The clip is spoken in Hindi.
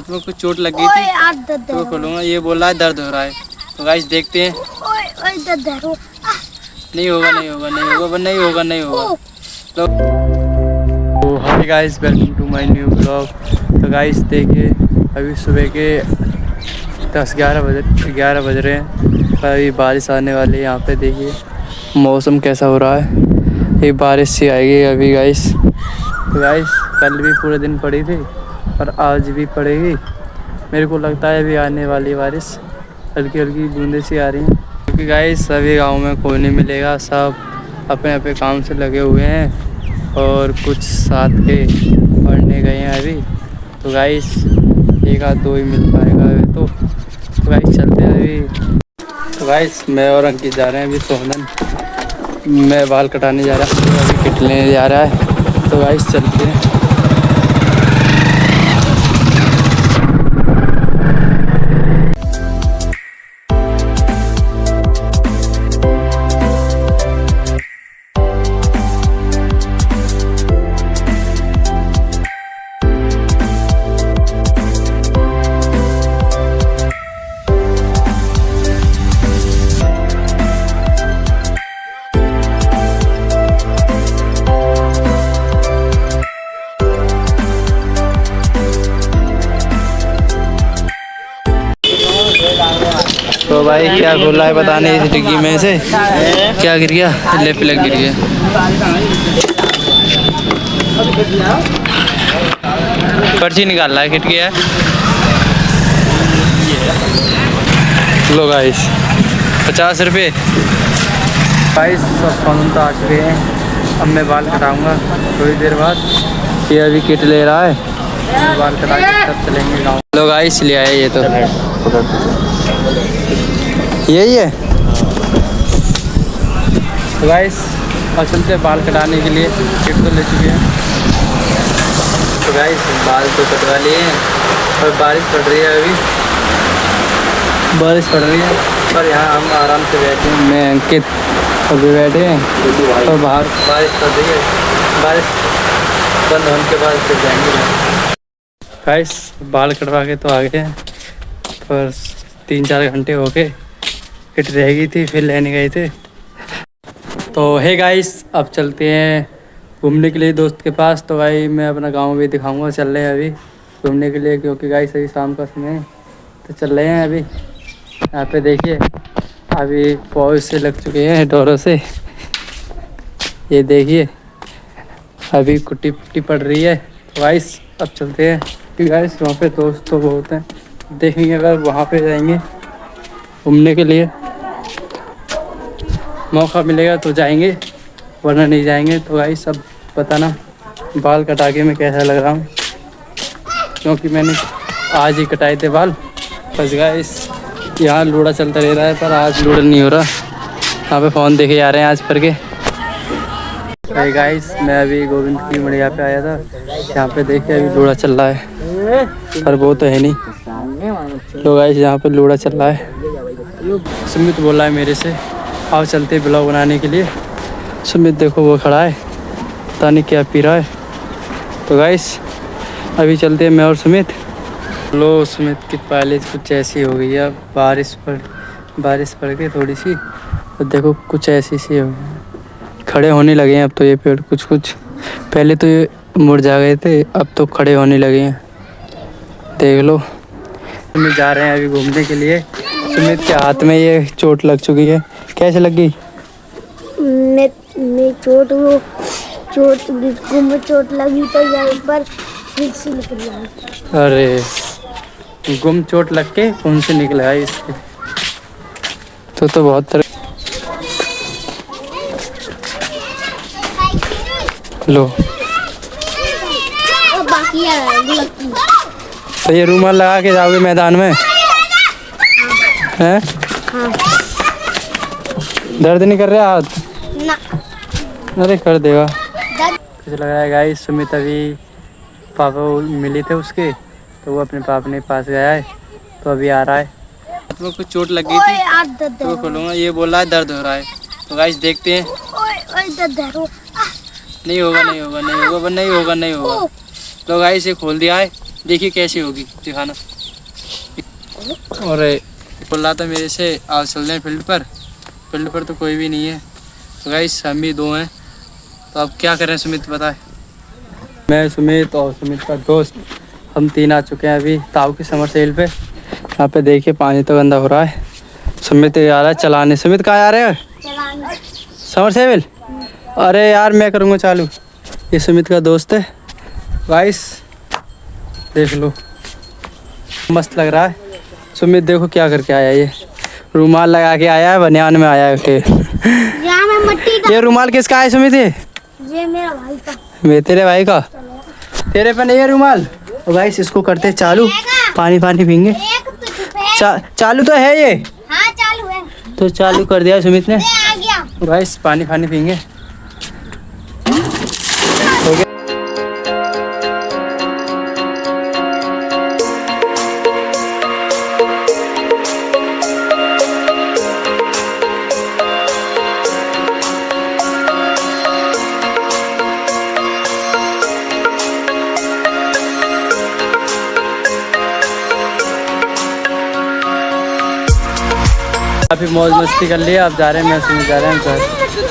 हाथ में कुछ चोट लग गई थी तो खोलूंगा। ये बोल रहा है दर्द हो रहा है। तो गाइस देखते हैं। नहीं होगा नहीं होगा नहीं होगा नहीं होगा नहीं होगा। तो hi guys, welcome to my new blog. तो गाइस देखिए, अभी सुबह के 11 बज रहे हैं। अभी बारिश आने वाली है। यहाँ पे देखिए मौसम कैसा हो रहा है। ये बारिश सी आएगी अभी गाइस। तो गाइस कल भी पूरे दिन पड़ी थी और आज भी पड़ेगी। मेरे को लगता है अभी आने वाली बारिश। हल्की हल्की बूंदें सी आ रही हैं क्योंकि गाइस सभी गाँव में कोई नहीं मिलेगा। सब अपने अपने काम से लगे हुए हैं और कुछ साथ के पढ़ने गए हैं अभी। तो गाइस एक आध दो ही मिल पाएगा अभी। तो गाइस चलते हैं अभी। तो गाइस मैं और अंकित जा रहे हैं अभी सोहनन। मैं बाल कटाने जा रहा हूँ, अभी किट लेने जा रहा है। तो गाइस चलते हैं। तो भाई क्या बोल रहा है पता नहीं, इस डिग्गी में से क्या गिर गया, लेप लग गिर गया। पर्ची निकाल रहा है, किट गया। लो गाइस 50 रुपये। गाइस सब फोन तो आ चुके हैं। अब मैं बाल कटाऊंगा थोड़ी देर बाद। ये अभी किट ले रहा है, बाल कटा के तब चलेंगे गाँव। लो गाइस ले आए ये तो यही है। तो गाइस और चलते बाल कटाने के लिए। किट तो ले चुके हैं। तो गाइस बाल तो कटवा लिए हैं और बारिश पड़ रही है अभी। बारिश पड़ रही है और यहाँ हम आराम से बैठे हैं। मैं अंकित अभी बैठे हैं और बाहर बारिश पड़ रही है। बारिश बंद होने के बाद फिर जाएंगे। गाइस बाल कटवा के तो आ गए हैं पर 3-4 घंटे हो गए। किट रह गई थी फिर लेने गए थे। तो हे गाइस अब चलते हैं घूमने के लिए दोस्त के पास। तो भाई मैं अपना गांव भी दिखाऊंगा। चल रहे हैं अभी घूमने के लिए क्योंकि गाइस अभी शाम का समय है। तो चल रहे हैं अभी। यहाँ पे देखिए अभी पौध से लग चुके हैं डोरों से। ये देखिए अभी कुट्टी पुट्टी पड़ रही है। तो गाइस अब चलते हैं क्योंकि गाइस वहाँ पे दोस्त तो बहुत हैं। देखेंगे अगर वहाँ पे जाएंगे घूमने के लिए, मौका मिलेगा तो जाएंगे वरना नहीं जाएंगे। तो गाइस सब बताना बाल कटा के मैं कैसा लग रहा हूँ क्योंकि मैंने आज ही कटाए थे बाल। बस गाइस यहाँ लूड़ा चलता रह रहा है पर आज लूड़ा नहीं हो रहा। यहाँ पे फ़ोन देखे जा रहे हैं आज पर के। तो गाइस मैं अभी गोविंद की मड़िया पे आया था। यहाँ पे देखिए अभी लूड़ा चल रहा है पर वो तो है नहीं। तो गाइस यहाँ पे लूड़ा चल रहा है। सुमित बोला है मेरे से आओ चलते ब्लॉग बनाने के लिए। सुमित देखो वो खड़ा है, पता नहीं क्या पी रहा है। तो गाइस अभी चलते हैं मैं और सुमित। लो सुमित की पहले कुछ ऐसी हो गई है। बारिश पड़ के थोड़ी सी और देखो कुछ ऐसी सी हो गई। खड़े होने लगे हैं अब तो ये पेड़ कुछ पहले तो ये मुरझा गए थे, अब तो खड़े होने लगे हैं। देख लो सुमित जा रहे हैं अभी घूमने के लिए। सुमित के हाथ में ये चोट लग चुकी है। कैसे लग गई? मैं चोट लगी तो यहाँ पर फिर से निकल गया। अरे गुम चोट लग के खून से निकला है इसके। तो बहुत तरह। लो बाकी तो ये रूमाल लगा के जाओगे मैदान में हैं? हाँ। दर्द नहीं कर रहा हाथ? ना। अरे कर देगा। कुछ लग रहा है गाइस। सुमित अभी पापा मिले थे उसके तो वो अपने पापा के पास गया है तो अभी आ रहा है। हाथ में कुछ चोट लग गई थी तो खोलूंगा। ये बोल रहा है दर्द हो रहा है। तो गाइस देखते हैं। नहीं होगा नहीं होगा नहीं होगा नहीं होगा नहीं होगा। तो गाइस ये खोल दिया है देखिए कैसी होगी, दिखाना। और बोल रहा था मेरे से आज चल रहे हैं फील्ड पर तो कोई भी नहीं है। तो गाइस हम भी 2 हैं, तो अब क्या करें सुमित बताए। मैं, सुमित और सुमित का दोस्त, हम 3 आ चुके हैं अभी ताऊ की समर सेल पे। यहाँ पे देखिए पानी तो गंदा हो रहा है। सुमित आ रहा है चलाने। सुमित कहाँ आ रहे हैं? चलाने। Summer sale? अरे यार मैं करूँगा चालू। ये सुमित का दोस्त है गाइस, देख लो मस्त लग रहा है। सुमित देखो क्या करके आया, ये रुमाल लगा के आया है, बनियान में आया है के। यहाँ में मट्टी का। ये रुमाल किसका है सुमित? ये मेरा भाई का। तेरे भाई का? तेरे पे नहीं है रुमाल? तो गाइस इसको करते हैं चालू, पानी पीएंगे। चालू तो है ये। हाँ चालू है। तो चालू कर दिया सुमित ने। आ गया। गाइस पानी पीएंगे। हो गया। काफ़ी मौज मस्ती कर लिया। अब जा रहे हैं, मैं सुमित जा रहे हैं घर।